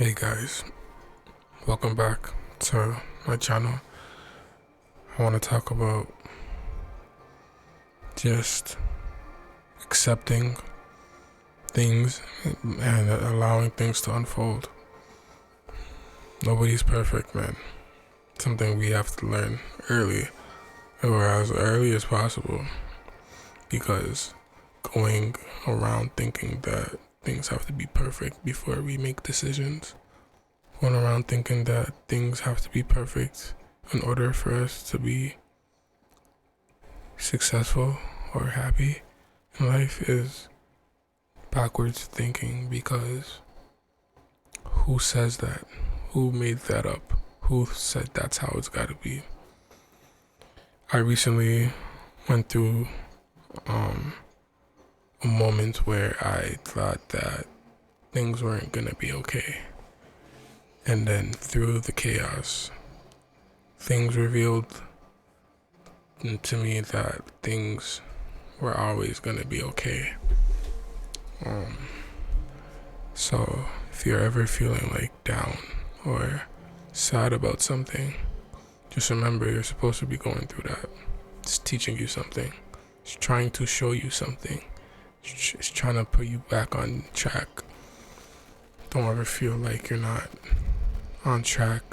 Hey guys, welcome back to my channel. I want to talk about just accepting things and allowing things to unfold. Nobody's perfect, man. Something we have to learn early, or as early as possible, because going around thinking that things have to be perfect before we make decisions, going around thinking that things have to be perfect in order for us to be successful or happy in life is backwards thinking, because who says that? Who made that up? Who said that's how it's gotta be? I recently went through a moment where I thought that things weren't gonna be okay. And then through the chaos, things revealed to me that things were always gonna be okay. So if you're ever feeling like down or sad about something, just remember you're supposed to be going through that. It's teaching you something. It's trying to show you something. It's trying to put you back on track. Don't ever feel like you're not on track,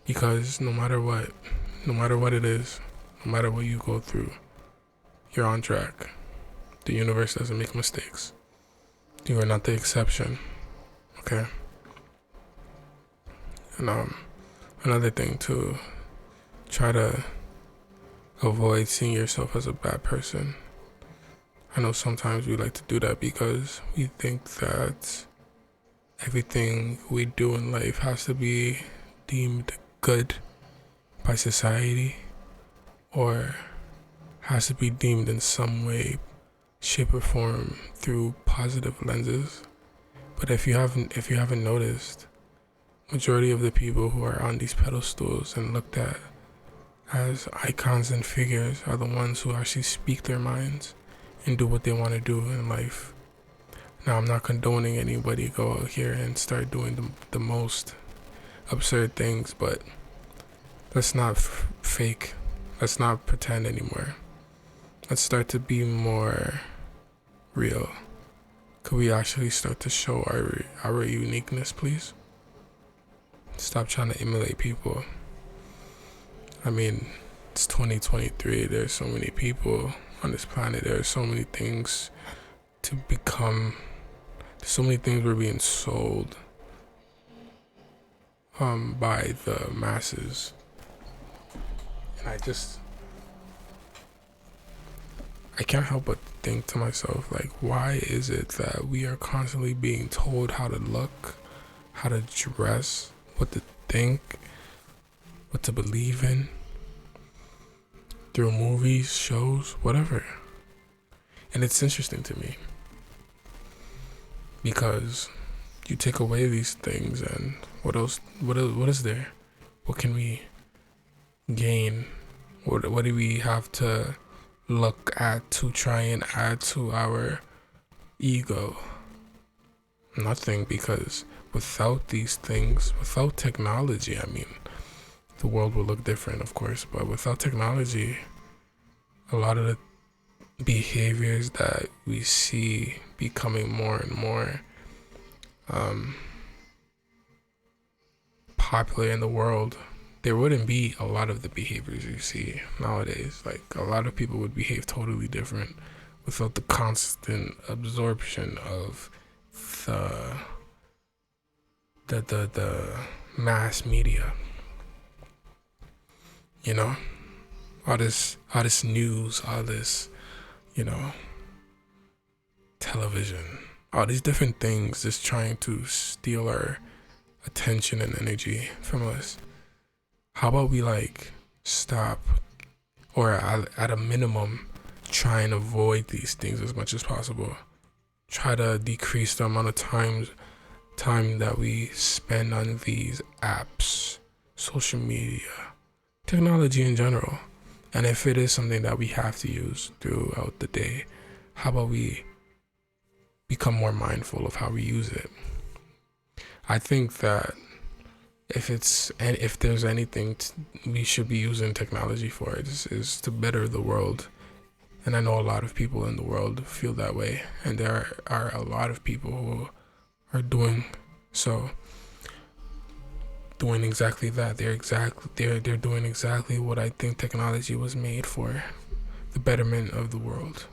because no matter what it is, no matter what you go through, you're on track. The universe doesn't make mistakes. You are not the exception, okay? And another thing to try to avoid seeing yourself as a bad person. I know sometimes we like to do that because we think that everything we do in life has to be deemed good by society, or has to be deemed in some way, shape or form through positive lenses. But if you haven't noticed, majority of the people who are on these pedestals and looked at as icons and figures are the ones who actually speak their minds and do what they want to do in life. Now, I'm not condoning anybody go out here and start doing the most absurd things, but let's not fake. Let's not pretend anymore. Let's start to be more real. Could we actually start to show our uniqueness, please? Stop trying to emulate people. I mean, it's 2023. There's so many people on this planet. There are so many things to become. So many things were being sold by the masses. And I can't help but think to myself, like, why is it that we are constantly being told how to look, how to dress, what to think, what to believe in, through movies, shows, whatever? And it's interesting to me, because you take away these things and what else? What is there? What can we gain? What do we have to look at to try and add to our ego? Nothing, because without these things, without technology, I mean, the world will look different, of course, but without technology, a lot of the behaviors that we see becoming more and more popular in the world, there wouldn't be a lot of the behaviors you see nowadays. Like, a lot of people would behave totally different without the constant absorption of the mass media. You know, all this news, all this, television, all these different things just trying to steal our attention and energy from us. How about we stop, or at a minimum, try and avoid these things as much as possible. Try to decrease the amount of time that we spend on these apps, social media, technology in general. And if it is something that we have to use throughout the day, how about we become more mindful of how we use it? I think that if there's anything we should be using technology for, is to better the world. And I know a lot of people in the world feel that way, and there are a lot of people who are doing so, doing exactly that. They're doing exactly what I think technology was made for, the betterment of the world.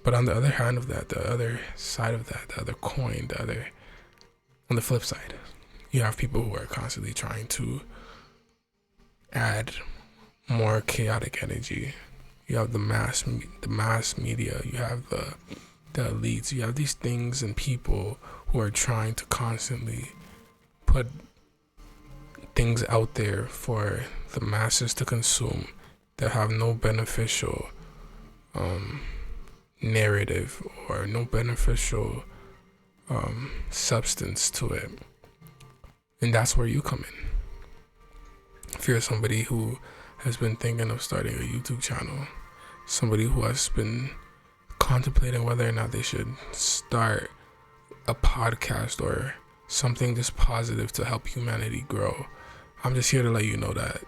But on the other hand of that, the other side of that, the other coin, on the flip side, you have people who are constantly trying to add more chaotic energy. You have the mass media. You have the elites. You have these things and people who are trying to constantly put things out there for the masses to consume that have no beneficial narrative or no beneficial substance to it. And that's where you come in. If you're somebody who has been thinking of starting a YouTube channel, somebody who has been contemplating whether or not they should start a podcast or something just positive to help humanity grow, I'm just here to let you know that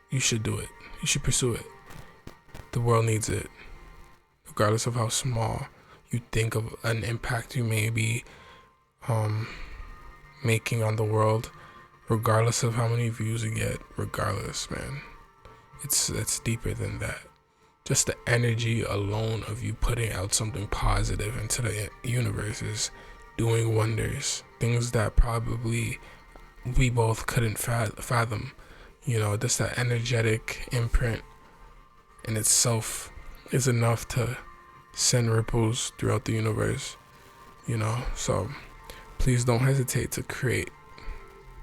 you should do it. You should pursue it. The world needs it. Regardless of how small you think of an impact you may be making on the world, regardless of how many views you get, regardless, man, it's deeper than that. Just the energy alone of you putting out something positive into the universe is doing wonders. Things that probably we both couldn't fathom. Just that energetic imprint in itself is enough to send ripples throughout the universe. So please don't hesitate to create.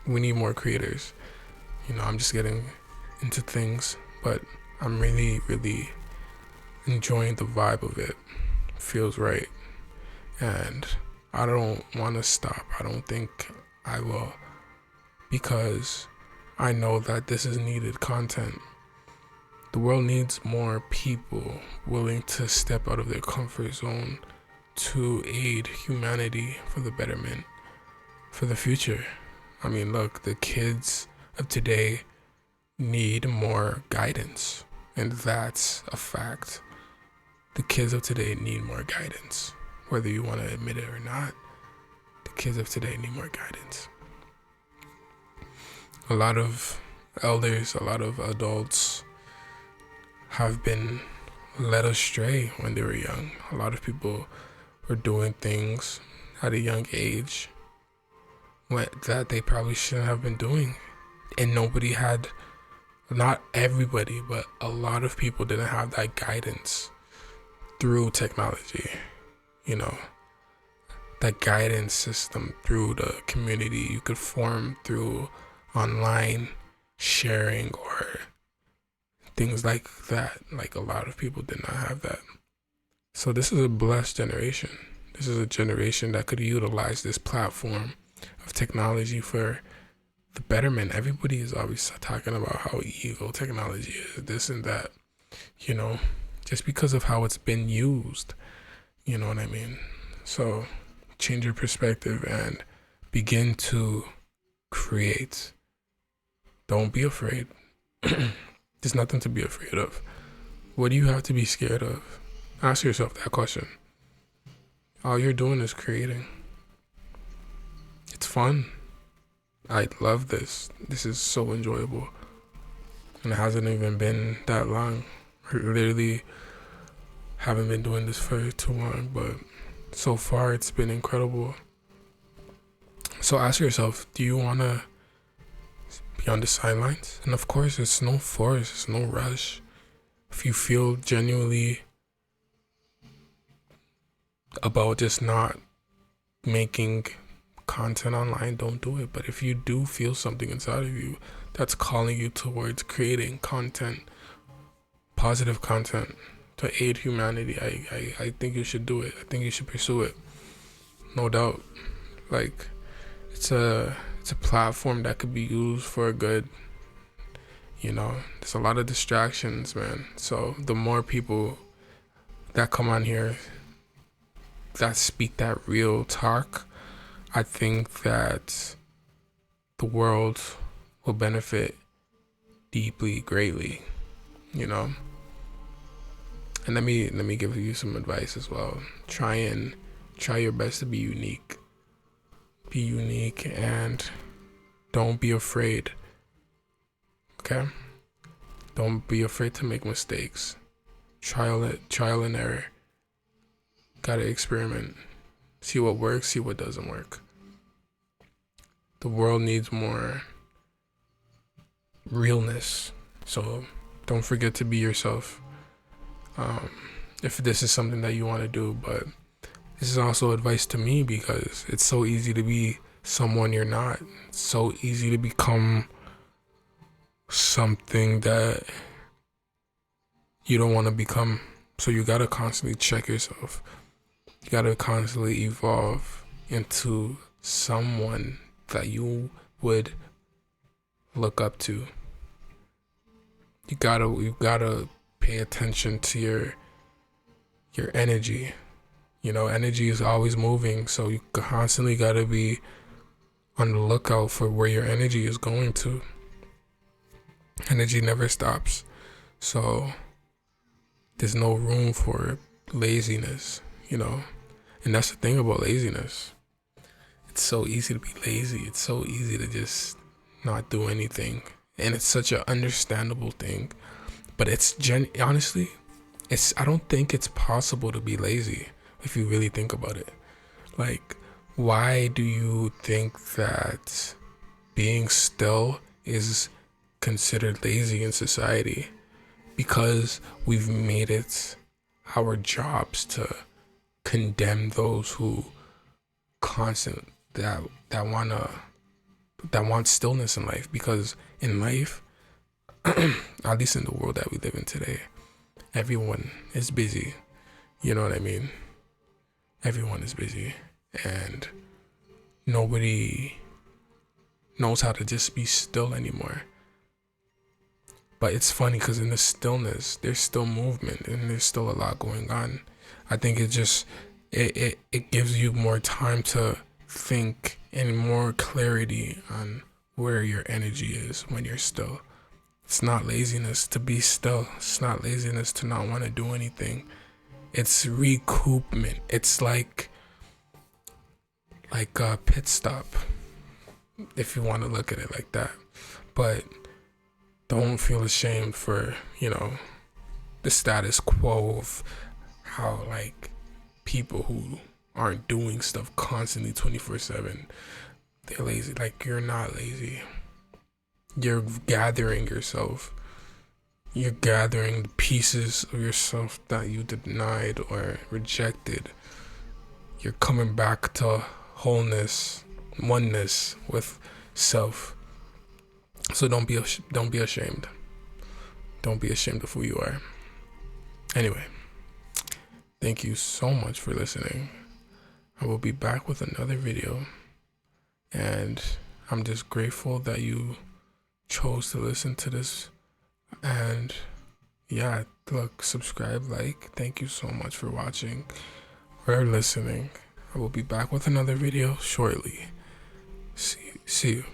We need more creators. I'm just getting into things, but I'm really, really enjoying the vibe of it. Feels right. And I don't want to stop. I don't think I will, because I know that this is needed content. The world needs more people willing to step out of their comfort zone to aid humanity for the betterment, for the future. I mean, look, the kids of today need more guidance, and that's a fact. The kids of today need more guidance. Whether you want to admit it or not, the kids of today need more guidance. A lot of elders, a lot of adults have been led astray when they were young. A lot of people were doing things at a young age that they probably shouldn't have been doing. And nobody had, not everybody, but a lot of people didn't have that guidance through technology. That guidance system through the community you could form through online sharing or things like that. Like, a lot of people did not have that. So this is a blessed generation. This is a generation that could utilize this platform of technology for the betterment. Everybody is always talking about how evil technology is, this and that, just because of how it's been used. You know what I mean? So change your perspective and begin to create. Don't be afraid. There's nothing to be afraid of. What do you have to be scared of? Ask yourself that question. All you're doing is creating. It's fun. I love this. This is so enjoyable. And it hasn't even been that long. I literally haven't been doing this for too long, but so far it's been incredible. So ask yourself, do you want to be on the sidelines? And of course, it's no force, it's no rush. If you feel genuinely about just not making content online, don't do it. But if you do feel something inside of you that's calling you towards creating content, positive content to aid humanity, I think you should do it. I think you should pursue it. No doubt. Like, it's a platform that could be used for a good. There's a lot of distractions, man. So the more people that come on here that speak that real talk, I think that the world will benefit deeply, greatly, you know. And let me give you some advice as well. Try your best to be unique. Be unique and don't be afraid. Okay? Don't be afraid to make mistakes. Trial and error. Gotta experiment. See what works, see what doesn't work. The world needs more realness. So don't forget to be yourself. If this is something that you want to do, but this is also advice to me because it's so easy to be someone you're not. It's so easy to become something that you don't want to become. So you gotta constantly check yourself. You gotta constantly evolve into someone that you would look up to. You gotta pay attention to your energy. You know, energy is always moving, so you constantly gotta be on the lookout for where your energy is going to. Energy never stops. So there's no room for laziness, you know. And that's the thing about laziness. It's so easy to be lazy. It's so easy to just not do anything. And it's such an understandable thing. But honestly, I don't think it's possible to be lazy if you really think about it. Like, why do you think that being still is considered lazy in society? Because we've made it our jobs to condemn those who that want stillness in life. Because in life, at least in the world that we live in today, everyone is busy. You know what I mean? Everyone is busy, and nobody knows how to just be still anymore. But it's funny because in the stillness, there's still movement and there's still a lot going on. I think it gives you more time to think and more clarity on where your energy is when you're still. It's not laziness to be still. It's not laziness to not want to do anything. It's recoupment. It's like a pit stop, if you want to look at it like that. But don't feel ashamed for, the status quo of how, like, people who aren't doing stuff constantly 24/7, they're lazy. Like, you're not lazy. You're gathering yourself. You're gathering the pieces of yourself that you denied or rejected. You're coming back to wholeness, oneness with self. So don't be ashamed. Don't be ashamed of who you are. Anyway, thank you so much for listening. I will be back with another video, and I'm just grateful that you chose to listen to this. And yeah, look, subscribe, like. Thank you so much for watching or listening. I will be back with another video shortly. See you.